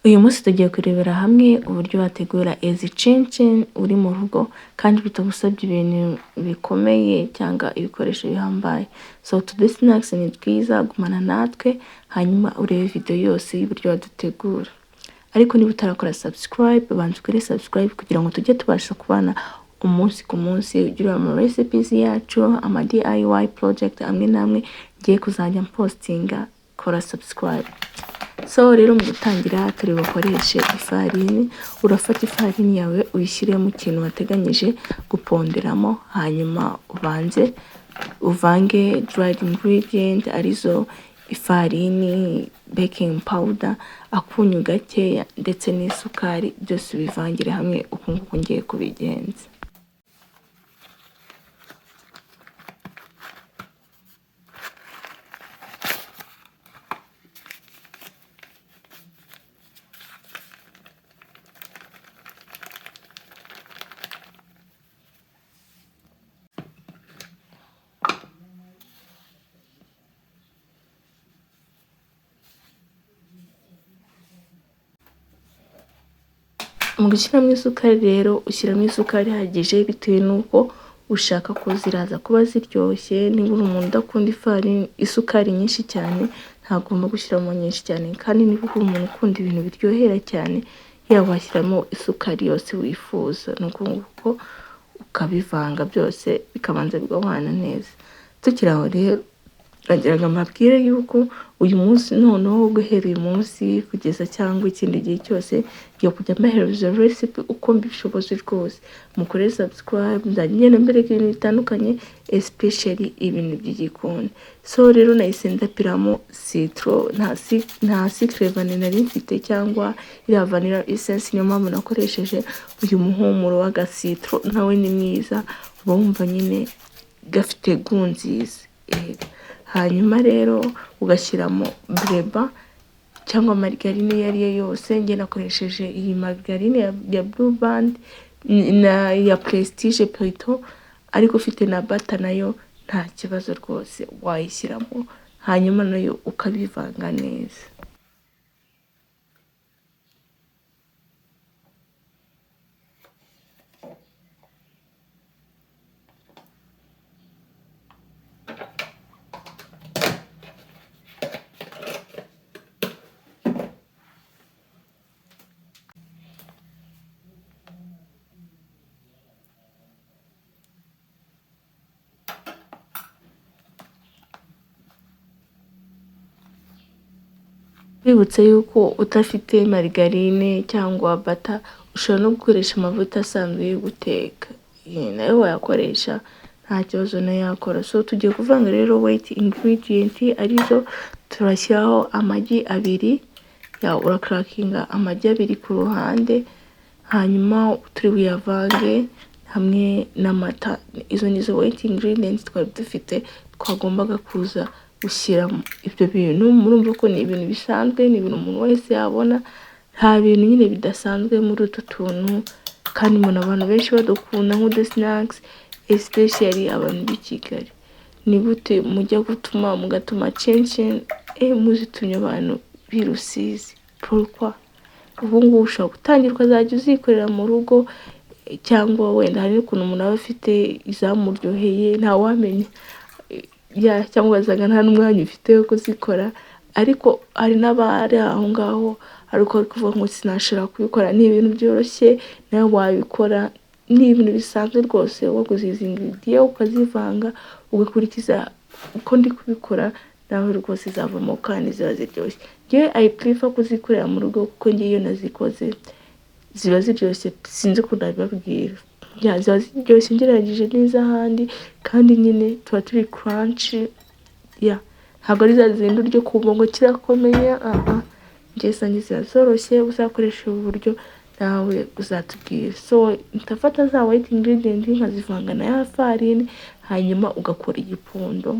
Uyu munsi tugiye kurebera hamwe uburyo wategura easy chinchin uri mu rugo kandi bitagusabye ibintu bikomeye cyangwa ibikoresho bihambaye. So today snacks ni twiza, gumana natwe hanyuma urebe video yose y'uburyo wadutegura. Ariko niba utarakora subscribe, banza ukore subscribe kugira ngo tujye tubasha kubana umunsi ku munsi ugira ama recipes yacu, ama DIY project amwe namwe ngiye kuzajya postinga. Kora subscribe. So rero mu gutangira turi bukoreshe ifarine. Urafata ifarine yawe uyishyire mu kintu wateganyije guponderamo, hanyuma uvange dried ingredient arizo ifarine, baking powder, akunyu gakeya ndetse n'isukari, byose bivangire hamwe uko nguko ngiye kubigenza. Mu gushyiramo isukari rero ushyiramo isukari ihagije bitewe n'uko ushaka ko ziraza kuba ziryoshye. Niba uri umuntu udakunda isukari nyinshi cyane ntagomba gushyiramo nyinshi cyane, kandi niba uri umuntu ukunda ibintu biryohera cyane washyiramo isukari yose wifuza, nuko nguko ukabivanga byose bikabanza bigahwana neza. Tukiri aho rero nagiraga amabwire yuko uyu munsi noneho guhera uyu munsi kugeza cyangwa ikindi gihe cyose ngiye kujya mbahereza recipe uko mbishoboze rwose. Mukore subscribe, nzagenda mbereka ibintu bitandukanye especially ibintu by'igikoni. So rero nahise ndapiramo citro, nta secret vanilla nari mfite cyangwa iriya vanilla essence, niyo mpamvu nakoresheje uyu muhumuro w'agasitro. Nawe ni mwiza, uba wumva nyine gafite gu nziza. Hanyuma rero ugashyiramo breba cyangwa margarine iyo ari yo yose. Njye nakoresheje iyi margarine ya Blue Band na ya Prestige plutôt, ariko ufite na butter nayo nta kibazo rwose wayishyiramo, hanyuma nayo ukabivanga neza. Bibutse yuko udafite margarine cyangwa butter ushobora no gukoresha amavuta asanzwe yo guteka, nayo wayakoresha nta kibazo nayo yakora. So tugiye kuvanga rero weight ingredient arizo turashyiraho amagi abiri, uracrakinga amagi abiri ku ruhande, hanyuma turi buyavange hamwe n'amata. Izo nizo weight ingredients twari dufite twagombaga kuza ushyiramo. Ibyo bintu murumva ko ni ibintu bisanzwe, ni ibintu umuntu wese yabona, nta bintu nyine bidasanzwe muri utu tuntu, kandi abantu benshi badukunda nk'udu snacks especially abantu b'i Kigali. Ni gute mujya mugatuma chinchin muzitumye abantu b'i Rusizi? Pourquoi? Ubu ngubu ushobora gutangira ukazajya uzikorera mu rugo, cyangwa wenda hari n'ukuntu umuntu aba afite izamuryoheye ntawamenya, cyangwa ugasanga nta n'umwanya ufite wo kuzikora. Ariko hari n'abari aho ngaho ariko kuvuga ngo sinashobora kubikora. Ni ibintu byoroshye nawe wabikora, ni ibintu bisanzwe rwose. Waguze izi ingredient ukazivanga ugakurikiza uko ndi kubikora, nawe rwose zavamo kandi ziba ziryoshye. Njye I prefer kuzikorera mu rugo kuko ngiye iyo nazikoze ziba ziryoshye, sinzi ko nabibabwira. Ziba ziryoshye ngereranyije n'iz'ahandi, kandi nyine tuba turi crunchy. Ntabwo ari za zindi uryo kumva ngo kirakomeye. Njye sanjye ziba zoroshye. Uzakoresha ubu buryo nawe uzatubwira. So ndafata za weight ingredient nkazivanga na ya farine, hanyuma ugakora igipondo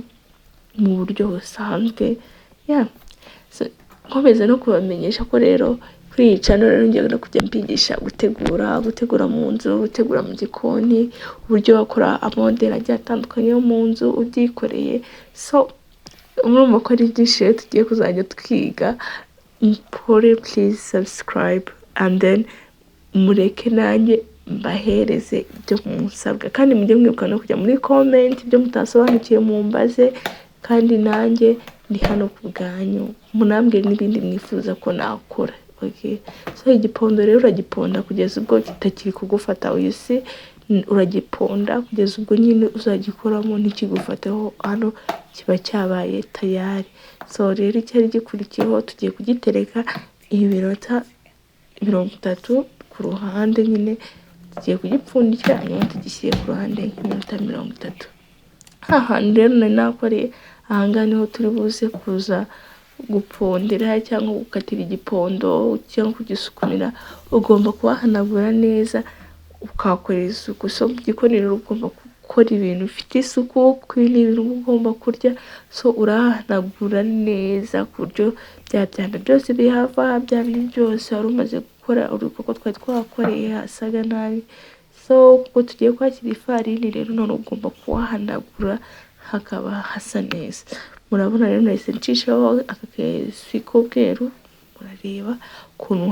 mu buryo busanzwe. So nkomeza no kubamenyesha ko rero kuri iyi channel rero ngiye no kujya mbigisha gutegura mu nzu, gutegura mu gikoni, uburyo wakora amodeli agiye atandukanye yo mu nzu ubyikoreye. So urumva ko ari byinshi tugiye kuzajya twiga please subscribe and then mureke nanjye mbahereze ibyo musabwa, kandi mujye mwibuka no kujya muri comment ibyo mutasobanukiye mumbaze, kandi nanjye ndi hano ku bwanyu munambwire n'ibindi mwifuza ko nakora. Okay, so igipondo rero uragiponda kugeza ubwo kitakiri kugufata, uyisi uragiponda kugeza ubwo nyine uzagikoramo ntikigufateho, hano kiba cyabaye tayari. So rero icyari gikurikiyeho tugiye kugitereka iminota 30 ku ruhande, nyine tugiye kugipfundikira hanyuma tugishyire ku ruhande iminota 30. Ahantu rero nari nakoreye ahangaha niho turi buze kuza gupondera cyangwa gukatira igipondo cyangwa kugisukumira. Ugomba kubahanagura neza ukakorera isuku. So mu gikoni rero ugomba gukora ibintu bifite isuku, kwini ibintu ugomba kurya, so urahanagura neza ku buryo bya byanda byose bihava, bya bintu byose wari umaze gukora urukoko twari twakoreye hasaga nabi. So kuko tugiye kwakira ifarini rero none ugomba kuhahanagura hakaba hasa neza. Murabona rero nahise ncishaho akakesiko keru, murareba ukuntu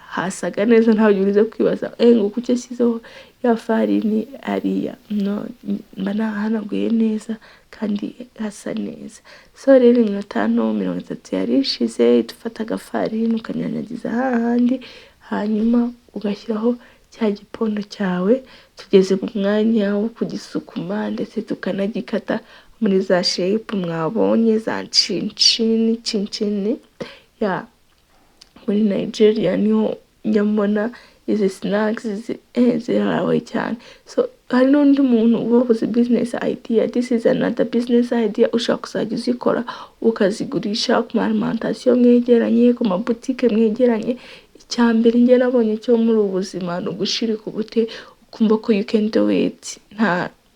hasaga neza, ntabwo urize kwibaza ngo kuki yashyizeho ya farini ariya. No, mba nahanaguye neza kandi hasa neza. So rero iminota 30 yarishize, dufata agafarini ukanyanyagiza hahandi, hanyuma ugashyiraho cya gipondo cyawe. Tugeze mu mwanya wo kugisukuma ndetse tukanagikata muri za shape mwabonye za cincini ya muri Nigeria niho njyambona izi snacks zirawe cyane. So hari n'undi muntu wakoze business idea, this is another business idea ushaka kuzajya uzikora ukazigurisha ku alimentation mwegeranye, ku mabutike mwegeranye. Icyambere nge nabonye cyo muri ubuzima no gushirika ubute ukumva ko you can do it.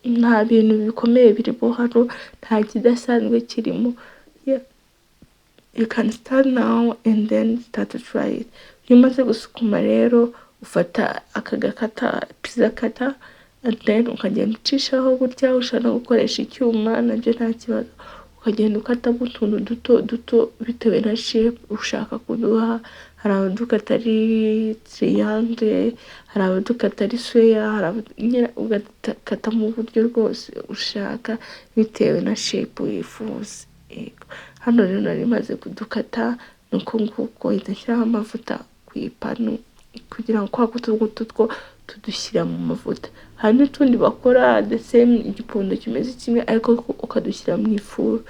Nta bintu bikomeye biriho hano, nta kidasanzwe kirimo. You can start now and then start to try it. Umaze gusukuma rero ufata akagakata pizza cutter and then ukagenda ucishaho gutya, ushaka gukoresha icyuma nabyo nta kibazo, ukagenda ukata utuntu duto bitewe na shape ushaka kuduha. Hari abadukata ari triangle, hari abadukata ari square, hari ugakata mu buryo rwose ushaka bitewe na shape wifuza. Hano rero nari maze kudukata nuko nguko idashyiraho amavuta ku ipanu kugira ngo kwa two tudushyira mu mavuta. Hari n'utundi bakora the same igipondo kimeze kimwe ariko ukadushyira mu ifuru.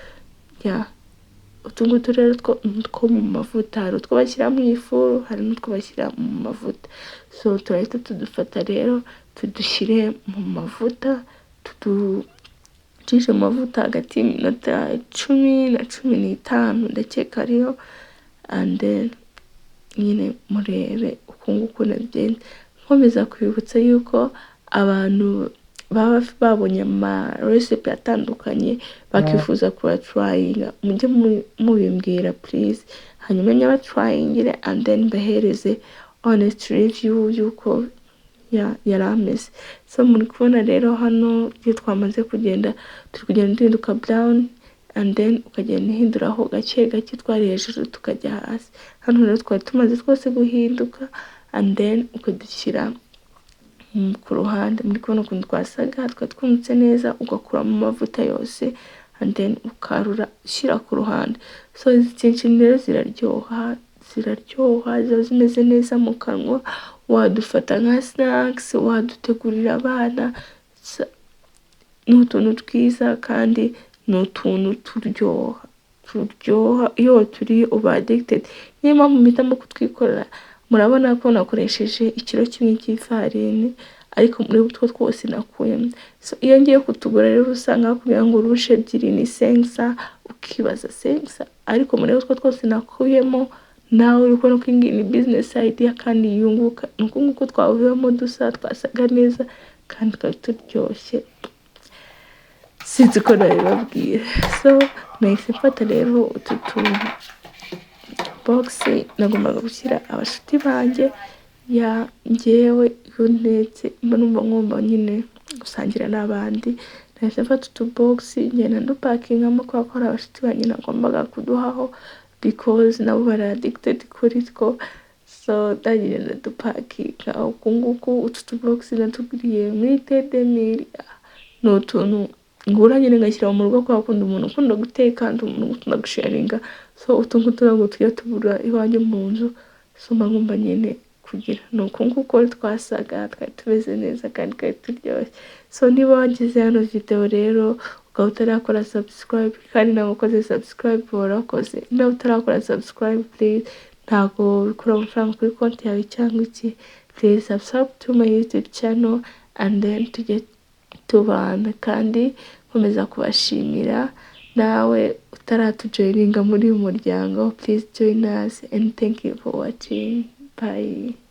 Utungutu rero two mu mavuta, hari utwo bashyira mu ifuru, hari n'utwo bashyira mu mavuta. So turahita tudufata rero tudushyire mu mavuta, tucishe mu mavuta hagati y'iminota 10 na 15 ndakeka ariyo, and then nyine murebe ukunguko nagenda nkomeza kwibutsa yuko abantu baba babonye ama recipe atandukanye bakifuza kuba trying, mujye mubimbwira please, hanyuma nyaba trying and then bahereze honest review yuko yarameze. So muri kubona rero hano iyo twamaze kugenda turi kugenda duhinduka brown and then ukagenda hinduraho gake gake twari hejuru tukajya hasi. Hano rero twari tumaze twose guhinduka and then ukadushyira ku ruhande. Muri kubona ukuntu twasaga twumutse neza, ugakura mu mavuta yose and then ukarura ushyira ku ruhande. So izi cincin rero ziraryoha, ziba zimeze neza mu kanwa, wadufata nka snacks, wadutegurira abana. N'utuntu twiza kandi n'utuntu turyoha iyo turi uba addicted. Niba mumitamo kutwikorera, murabona ko nakoresheje ikiro kimwe cy'ifarine ariko muri utwo twose nakuyemo. So iyo ngiye kutugura rero usanga kugira ngo urushe 2 ni 5, ukibaza 5 ariko muri utwo twose nakuyemo. Nawe uko nuko ni business idea kandi yunguka, nuko nguko twavuyemo dusa twasaga neza kandi turyoshye, sinzi ko nabibabwira. So nahise mfata rero utu box nagombaga gushyira abashuti banjye njyewe ndetse numva ngomba nyine gusangira n'abandi. Nahise mfata utu box ngenda ndupakingamo kwa abashuti banjye nagombaga kuduhaho because nabo bari addicted kuri two. So ndangije ndadupakinga uku nguku. Utu tubogisi natuguriye muri tedemiri, ni utuntu ngura nyine ngashyira mu rugo kubera ko ndi umuntu ukunda guteka, ndi umuntu ukunda gusharinga. So utu ngutu ntabwo tujya tubura iwanjye mu nzu, so mba ngomba nyine kugira. Ni uku nguku twasaga, twari tumeze neza kandi twari turyoshye. So niba wagize hano video rero ukaba utarakora subscribe kandi nawe ukoze subscribe warakoze, niba utarakora subscribe please, ntabwo bikura amafaranga kuri konti yawe cyangwa iki, please subscribe to my YouTube channel and then tujye tubana. Kandi nkomeza kubashimira nawe utaratujoininga muri uyu muryango, please join us and thank you for watching. Bye.